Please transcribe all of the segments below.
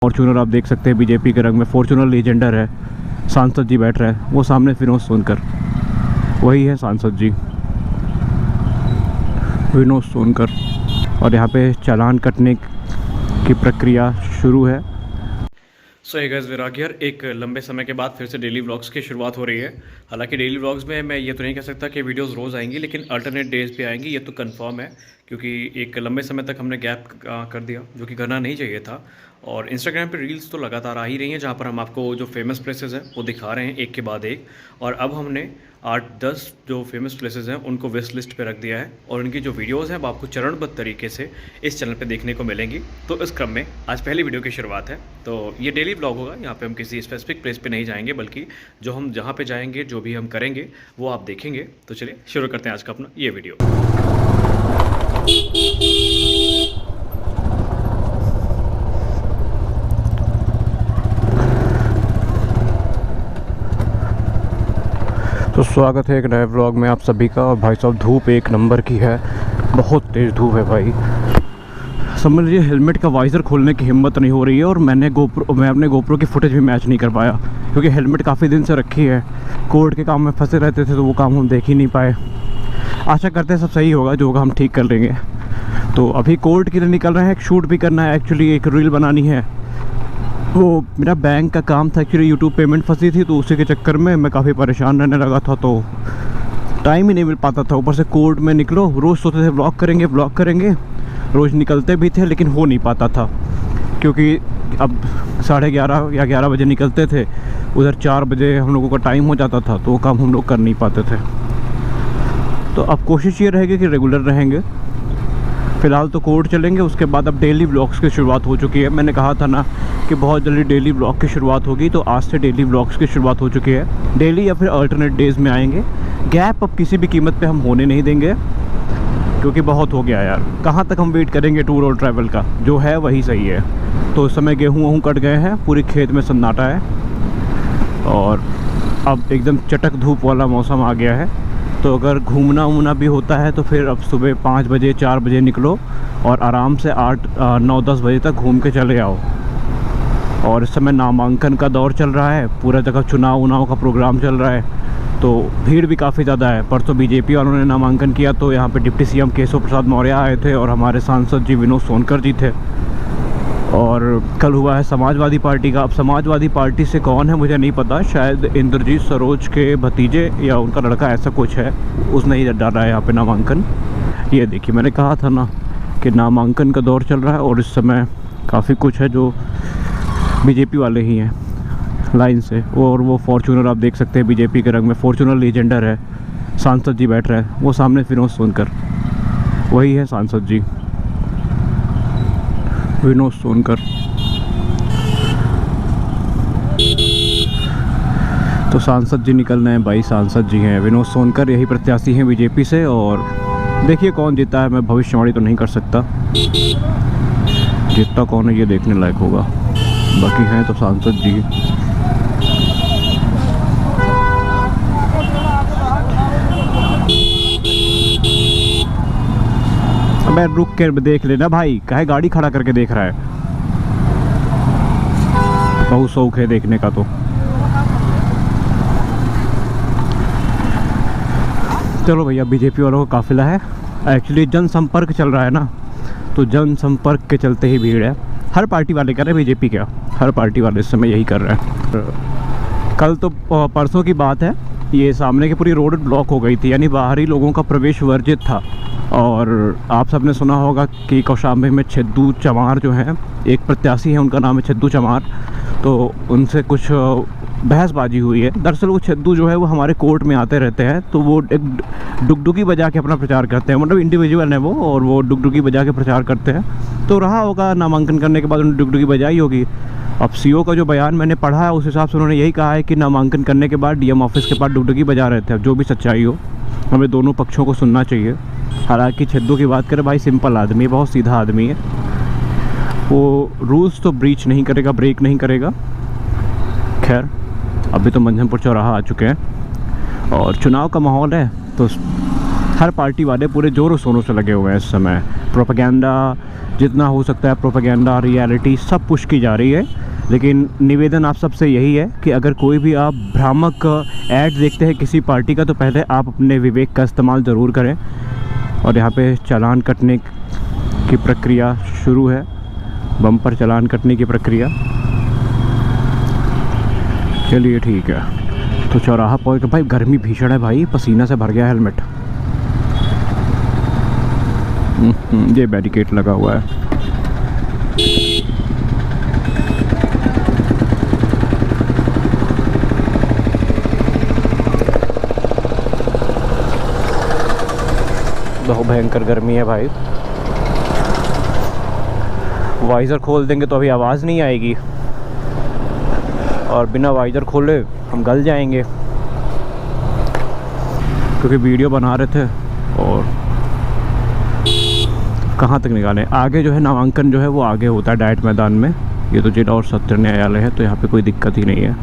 Fortuner आप देख सकते हैं बीजेपी के रंग में, फॉर्च्यूनर लीजेंडर है। सांसद जी बैठ रहे हैं, वो सामने विनोद सोनकर, वही है सांसद जी विनोद सोनकर। और यहाँ पे चालान कटने की प्रक्रिया शुरू है। सो हे गाइस, विराग हियर। एक लंबे समय के बाद फिर से डेली व्लॉग्स की शुरुआत हो रही है। हालांकि डेली व्लॉग्स में मैं ये तो नहीं कह सकता कि वीडियोस रोज़ आएंगी, लेकिन अल्टरनेट डेज पे आएंगी, ये तो कंफर्म है। क्योंकि एक लंबे समय तक हमने गैप कर दिया, जो कि करना नहीं चाहिए था। और इंस्टाग्राम पे रील्स तो लगातार आ ही रही हैं, जहाँ पर हम आपको जो फेमस प्लेसेस हैं वो दिखा रहे हैं एक के बाद एक। और अब हमने 8-10 जो फेमस प्लेसेस हैं उनको विश लिस्ट पे रख दिया है, और उनकी जो वीडियोस हैं वो आपको चरणबद्ध तरीके से इस चैनल पे देखने को मिलेंगी। तो इस क्रम में आज पहली वीडियो की शुरुआत है। तो ये डेली ब्लॉग होगा, यहाँ पे हम किसी स्पेसिफिक प्लेस पे नहीं जाएंगे, बल्कि जो हम जहाँ पे जाएंगे, जो भी हम करेंगे वो आप देखेंगे। तो चलिए शुरू करते हैं आज का अपना ये वीडियो। तो स्वागत है एक नए व्लॉग में आप सभी का। और भाई साहब धूप एक नंबर की है, बहुत तेज़ धूप है भाई। समझ लीजिए हेलमेट का वाइज़र खोलने की हिम्मत नहीं हो रही है। और मैं अपने गोप्रो की फुटेज भी मैच नहीं कर पाया, क्योंकि हेलमेट काफ़ी दिन से रखी है। कोर्ट के काम में फंसे रहते थे तो वो काम हम देख ही नहीं पाए। आशा करते हैं सब सही होगा, जो होगा हम ठीक कर लेंगे। तो अभी कोर्ट के लिए निकल रहे हैं, एक शूट भी करना है, एक्चुअली एक रील बनानी है। वो मेरा बैंक का काम था, एक्चुअली यूट्यूब पेमेंट फंसी थी, तो उसी के चक्कर में मैं काफ़ी परेशान रहने लगा था, तो टाइम ही नहीं मिल पाता था। ऊपर से कोर्ट में निकलो, रोज़ सोचते थे व्लॉग करेंगे, रोज़ निकलते भी थे, लेकिन हो नहीं पाता था, क्योंकि अब 11:30 या 11 बजे निकलते थे, उधर 4 बजे हम लोगों का टाइम हो जाता था, तो वो काम हम लोग कर नहीं पाते थे। तो अब कोशिश ये रहेगी कि रेगुलर रहेंगे। फ़िलहाल तो कोर्ट चलेंगे, उसके बाद अब डेली व्लॉग्स की शुरुआत हो चुकी है। मैंने कहा था ना कि बहुत जल्दी डेली व्लॉग की शुरुआत होगी, तो आज से डेली व्लॉग्स की शुरुआत हो चुकी है। डेली या फिर अल्टरनेट डेज़ में आएंगे। गैप अब किसी भी कीमत पे हम होने नहीं देंगे, क्योंकि बहुत हो गया यार। कहाँ तक हम वेट करेंगे टूर और ट्रैवल का, जो है वही सही है। तो उस समय गेहूँ कट गए हैं, पूरी खेत में सन्नाटा है, और अब एकदम चटक धूप वाला मौसम आ गया है। तो अगर घूमना भी होता है तो फिर अब सुबह 5 बजे 4 बजे निकलो, और आराम से 8, 9, 10 बजे तक घूम के चले आओ। और इस समय नामांकन का दौर चल रहा है, पूरा जगह चुनाव का प्रोग्राम चल रहा है, तो भीड़ भी काफ़ी ज़्यादा है। परसों बीजेपी वालों ने नामांकन किया, तो यहाँ पे डिप्टी सीएम केशव प्रसाद मौर्य आए थे, और हमारे सांसद जी विनोद सोनकर जी थे। और कल हुआ है समाजवादी पार्टी का। अब समाजवादी पार्टी से कौन है मुझे नहीं पता, शायद इंद्रजीत सरोज के भतीजे या उनका लड़का, ऐसा कुछ है, उसने ही डाला है यहाँ पे नामांकन। ये देखिए, मैंने कहा था ना कि नामांकन का दौर चल रहा है, और इस समय काफ़ी कुछ है जो बीजेपी वाले ही हैं लाइन से। और वो फॉर्च्यूनर आप देख सकते हैं बीजेपी के रंग में, फॉर्च्यूनर लीजेंडर है। सांसद जी बैठ रहे हैं, वो सामने विनोद सोनकर, वही है सांसद जी विनोद सोनकर। तो सांसद जी निकल रहे हैं भाई, सांसद जी हैं विनोद सोनकर, यही प्रत्याशी हैं बीजेपी से। और देखिए कौन जीता है, मैं भविष्यवाणी तो नहीं कर सकता, जीतता कौन है ये देखने लायक होगा। बाकी हैं तो सांसद जी। अबे रुक के देख लेना भाई, काहे गाड़ी खड़ा करके देख रहा है, बहुत शौक है देखने का। तो चलो भैया, बीजेपी वालों का काफिला है। एक्चुअली जनसंपर्क चल रहा है ना, तो जनसंपर्क के चलते ही भीड़ है। हर पार्टी वाले कर रहे हैं, बीजेपी क्या, हर पार्टी वाले इस समय यही कर रहे हैं। कल तो परसों की बात है, ये सामने की पूरी रोड ब्लॉक हो गई थी, यानी बाहरी लोगों का प्रवेश वर्जित था। और आप सबने सुना होगा कि कौशाम्बी में छेदू चमार जो हैं, एक प्रत्याशी है, उनका नाम है छेदू चमार, तो उनसे कुछ बहसबाजी हुई है। दरअसल वो छेदू जो है वो हमारे कोर्ट में आते रहते हैं, तो वो एक डुगडुगी बजा के अपना प्रचार करते हैं, मतलब इंडिविजुअल है वो, और वो डुगडुगी बजा के प्रचार करते हैं। तो रहा होगा नामांकन करने के बाद उन्होंने डुगडुगी बजाई होगी। अब सीओ का जो बयान मैंने पढ़ा है, उस हिसाब से उन्होंने यही कहा है कि नामांकन करने के बाद डीएम ऑफिस के पास डुगडुगी बजा रहे थे। अब जो भी सच्चाई हो, हमें दोनों पक्षों को सुनना चाहिए। हालांकि छेदू की बात करें, भाई सिंपल आदमी है, बहुत सीधा आदमी है, वो रूल्स तो ब्रीच नहीं करेगा, ब्रेक नहीं करेगा। खैर, अभी तो मंझनपुर चौराहा आ चुके हैं और चुनाव का माहौल है, तो हर पार्टी वाले पूरे जोरों शोरों से लगे हुए हैं इस समय। प्रोपेगेंडा जितना हो सकता है, प्रोपेगेंडा, रियलिटी सब पुश की जा रही है। लेकिन निवेदन आप सबसे यही है कि अगर कोई भी आप भ्रामक ऐड देखते हैं किसी पार्टी का, तो पहले आप अपने विवेक का इस्तेमाल ज़रूर करें। और यहाँ पे चालान कटने की प्रक्रिया शुरू है, बम्पर चालान कटने की प्रक्रिया। चलिए ठीक है, तो चौराहा पहुँच। भाई गर्मी भीषण है भाई, पसीना से भर गया हेलमेट। ये बैरिकेड लगा हुआ है। बहुत भयंकर गर्मी है भाई। वाइज़र खोल देंगे तो अभी आवाज़ नहीं आएगी, और बिना वाइज़र खोले हम गल जाएंगे, क्योंकि वीडियो बना रहे थे। और कहाँ तक निकालें, आगे जो है नामांकन जो है वो आगे होता है डाइट मैदान में। ये तो जिला और सत्र न्यायालय है, तो यहाँ पे कोई दिक्कत ही नहीं है।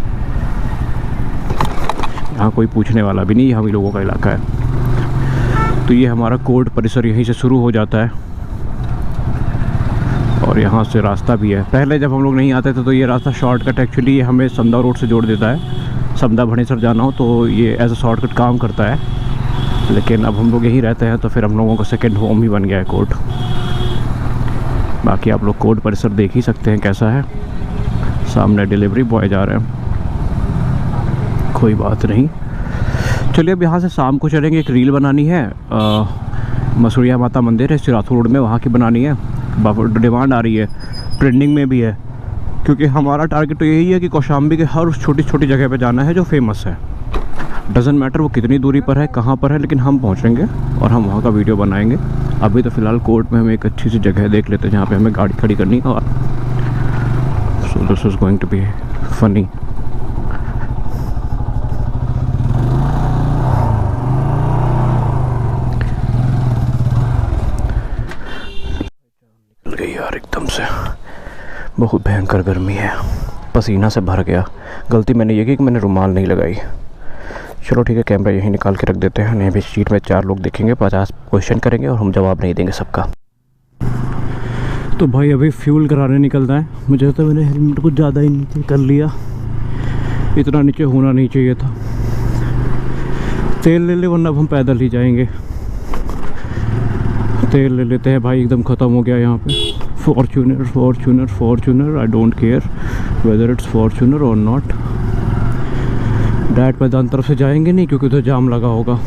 यहाँ कोई पूछने वाला भी नहीं, हम ही लोगों का इलाका है। तो ये हमारा कोर्ट परिसर यहीं से शुरू हो जाता है, और यहाँ से रास्ता भी है। पहले जब हम लोग नहीं आते थे तो ये रास्ता शॉर्टकट एक्चुअली हमें समदा रोड से जोड़ देता है। समदा भणेसर जाना हो तो ये एज अ शॉर्टकट काम करता है। लेकिन अब हम लोग यहीं रहते हैं, तो फिर हम लोगों का सेकंड होम ही बन गया है कोर्ट। बाकी आप लोग कोर्ट परिसर देख ही सकते हैं कैसा है। सामने डिलीवरी बॉय जा रहे हैं, कोई बात नहीं। चलिए अब यहाँ से शाम को चलेंगे, एक रील बनानी है। मसूरिया माता मंदिर है सिराथू रोड में, वहाँ की बनानी है। डिमांड आ रही है, ट्रेंडिंग में भी है, क्योंकि हमारा टारगेट तो यही है कि कौशाम्बी के हर छोटी छोटी जगह पे जाना है जो फेमस है। डजेंट मैटर वो कितनी दूरी पर है, कहाँ पर है, लेकिन हम पहुँचेंगे और हम वहाँ का वीडियो बनाएंगे। अभी तो फ़िलहाल कोर्ट में हम एक अच्छी सी जगह देख लेते हैं जहाँ पे हमें गाड़ी खड़ी करनी है। और so this is going to be funny. गई यार एकदम से, बहुत भयंकर गर्मी है, पसीना से भर गया। गलती मैंने ये की कि मैंने रुमाल नहीं लगाई। चलो ठीक है, कैमरा यहीं निकाल के रख देते हैं, नहीं भी सीट में 4 लोग देखेंगे, 50 क्वेश्चन करेंगे और हम जवाब नहीं देंगे सबका। तो भाई अभी फ्यूल कराने निकलना है। मुझे तो मैंने हेलमेट कुछ ज़्यादा ही नीचे कर लिया, इतना नीचे होना नहीं चाहिए था। तेल ले ले, वरना अब हम पैदल ही जाएंगे। तेल ले लेते हैं भाई, एकदम ख़त्म हो गया यहाँ पे। Fortuner Fortuner Fortuner, I don't care whether it's Fortuner और नॉट। डाइट मैदान तरफ से जाएंगे नहीं, क्योंकि उधर जाम लगा होगा।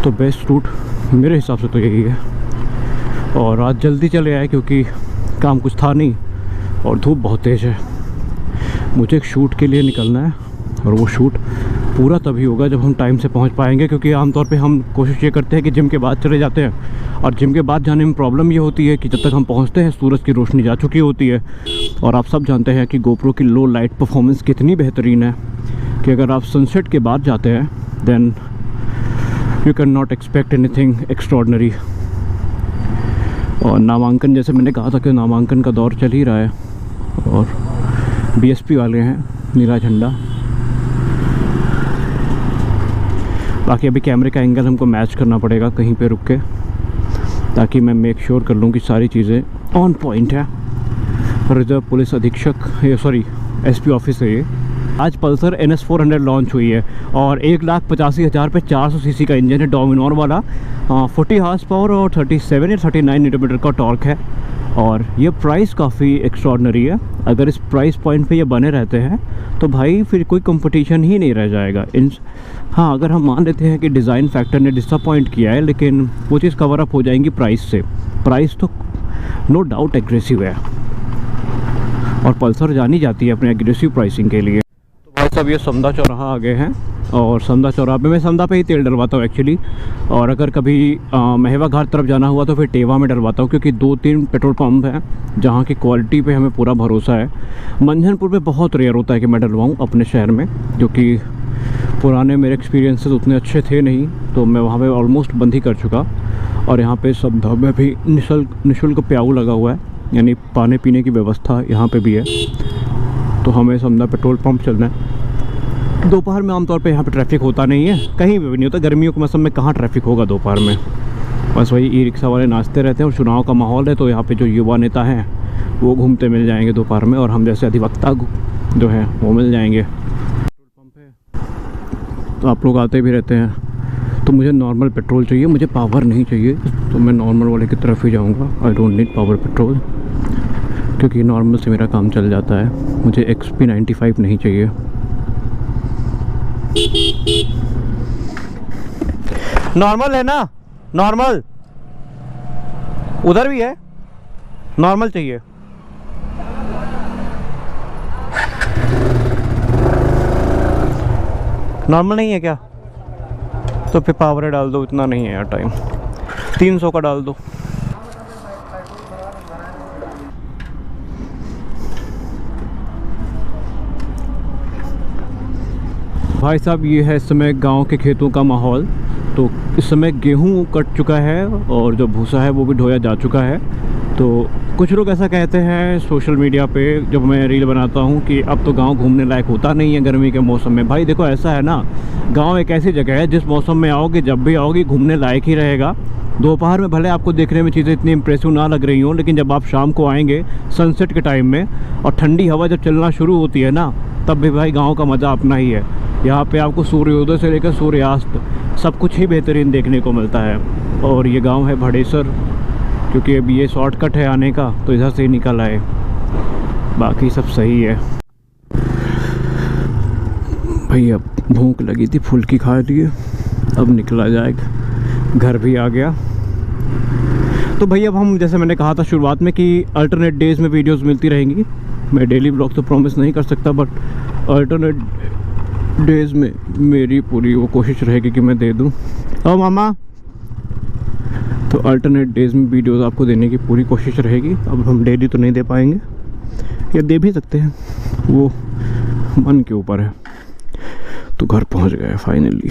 तो बेस्ट रूट मेरे हिसाब से तो यही है। और आज जल्दी चले आए क्योंकि काम कुछ था नहीं और धूप बहुत तेज़ है। मुझे एक शूट के लिए निकलना है, और वो शूट पूरा तभी होगा जब हम टाइम से पहुंच पाएंगे। क्योंकि आमतौर पे हम कोशिश ये करते हैं कि जिम के बाद चले जाते हैं, और जिम के बाद जाने में प्रॉब्लम ये होती है कि जब तक हम पहुंचते हैं सूरज की रोशनी जा चुकी होती है। और आप सब जानते हैं कि गोप्रो की लो लाइट परफॉर्मेंस कितनी बेहतरीन है कि अगर आप सनसेट के बाद जाते हैं then you can not expect anything extraordinary. और नामांकन, जैसे मैंने कहा था कि नामांकन का दौर चल ही रहा है, और बीएसपी वाले हैं, नीला झंडा। बाकी अभी कैमरे का एंगल हमको मैच करना पड़ेगा कहीं पे रुक के, ताकि मैं मेक श्योर कर लूँ कि सारी चीज़ें ऑन पॉइंट है। रिजर्व पुलिस अधीक्षक, ये सॉरी एसपी ऑफिस है ये। आज पल्सर NS400 लॉन्च हुई है, और 1,85,000 पे 400 सीसी का इंजन है, डोमिनोर वाला। 40 हार्स पावर और 37 या 39 न्यूटन का टॉर्क है। और ये प्राइस काफ़ी एक्स्ट्रॉर्डनरी है। अगर इस प्राइस पॉइंट पे ये बने रहते हैं तो भाई फिर कोई कंपटीशन ही नहीं रह जाएगा। हाँ, अगर हम मान लेते हैं कि डिज़ाइन फैक्टर ने डिसअपॉइंट किया है, लेकिन वो चीज़ कवर अप हो जाएंगी प्राइस से। प्राइस तो नो डाउट एग्रेसिव है, और पल्सर जानी जाती है अपने एग्रेसिव प्राइसिंग के लिए। तो भाई साहब ये समदा चौराहा आ गए हैं, और समदा चौराहे पे मैं समदा पे ही तेल डलवाता हूँ एक्चुअली। और अगर कभी महवा घाट तरफ जाना हुआ तो फिर टेवा में डलवाता हूँ, क्योंकि 2-3 पेट्रोल पंप हैं जहाँ की क्वालिटी पे हमें पूरा भरोसा है। मंझनपुर पे बहुत रेयर होता है कि मैं डलवाऊँ अपने शहर में, क्योंकि पुराने मेरे एक्सपीरियंसेस उतने अच्छे थे नहीं, तो मैं वहाँ पे ऑलमोस्ट बंद ही कर चुका। और यहाँ पे समदा में भी निःशुल्क प्याऊ लगा हुआ है, यानी पानी पीने की व्यवस्था यहाँ पे भी है। तो हमें समदा पेट्रोल पंप चलना है। दोपहर में आमतौर पे यहाँ पे ट्रैफिक होता नहीं है, कहीं भी नहीं होता। गर्मियों के मौसम में कहाँ ट्रैफिक होगा दोपहर में, बस वही ई रिक्शा वाले नाचते रहते हैं। और चुनाव का माहौल है तो यहाँ पे जो युवा नेता हैं वो घूमते मिल जाएंगे दोपहर में, और हम जैसे अधिवक्ता जो हैं वो मिल जाएंगे। पेट्रोल पंप है तो आप लोग आते भी रहते हैं। तो मुझे नॉर्मल पेट्रोल चाहिए, मुझे पावर नहीं चाहिए, तो मैं नॉर्मल वाले की तरफ ही जाऊँगा। I don't need power petrol, क्योंकि नॉर्मल से मेरा काम चल जाता है। मुझे XP 95 नहीं चाहिए। नॉर्मल है ना, नॉर्मल उधर भी है, नॉर्मल चाहिए। नॉर्मल नहीं है क्या? तो फिर पावर डाल दो, इतना नहीं है यार टाइम, 300 का डाल दो। भाई साहब ये है इस समय गांव के खेतों का माहौल। तो इस समय गेहूं कट चुका है और जो भूसा है वो भी ढोया जा चुका है। तो कुछ लोग ऐसा कहते हैं सोशल मीडिया पे जब मैं रील बनाता हूँ कि अब तो गांव घूमने लायक होता नहीं है गर्मी के मौसम में। भाई देखो ऐसा है ना, गांव एक ऐसी जगह है जिस मौसम में आओगे, जब भी आओगे, घूमने लायक ही रहेगा। दोपहर में भले आपको देखने में चीज़ें इतनी इंप्रेसिव ना लग रही हों, लेकिन जब आप शाम को आएंगे सनसेट के टाइम में और ठंडी हवा जब चलना शुरू होती है ना, तब भी भाई गाँव का मज़ा अपना ही है। यहाँ पे आपको सूर्योदय से लेकर सूर्यास्त सब कुछ ही बेहतरीन देखने को मिलता है। और ये गांव है भड़ेसर, क्योंकि अब ये शॉर्टकट है आने का तो इधर से ही निकल आए, बाकी सब सही है। भाई अब भूख लगी थी, फुल्की खा लिए, अब निकला जाएगा, घर भी आ गया। तो भाई अब हम, जैसे मैंने कहा था शुरुआत में कि अल्टरनेट डेज़ में वीडियोस मिलती रहेंगी। मैं डेली ब्लॉग तो प्रॉमिस नहीं कर सकता, बट अल्टरनेट डेज़ में मेरी पूरी वो कोशिश रहेगी कि मैं दे दूँ। ओ मामा, तो अल्टरनेट डेज़ में वीडियोस आपको देने की पूरी कोशिश रहेगी। अब हम डेली तो नहीं दे पाएंगे, या दे भी सकते हैं, वो मन के ऊपर है। तो घर पहुंच गए फाइनली।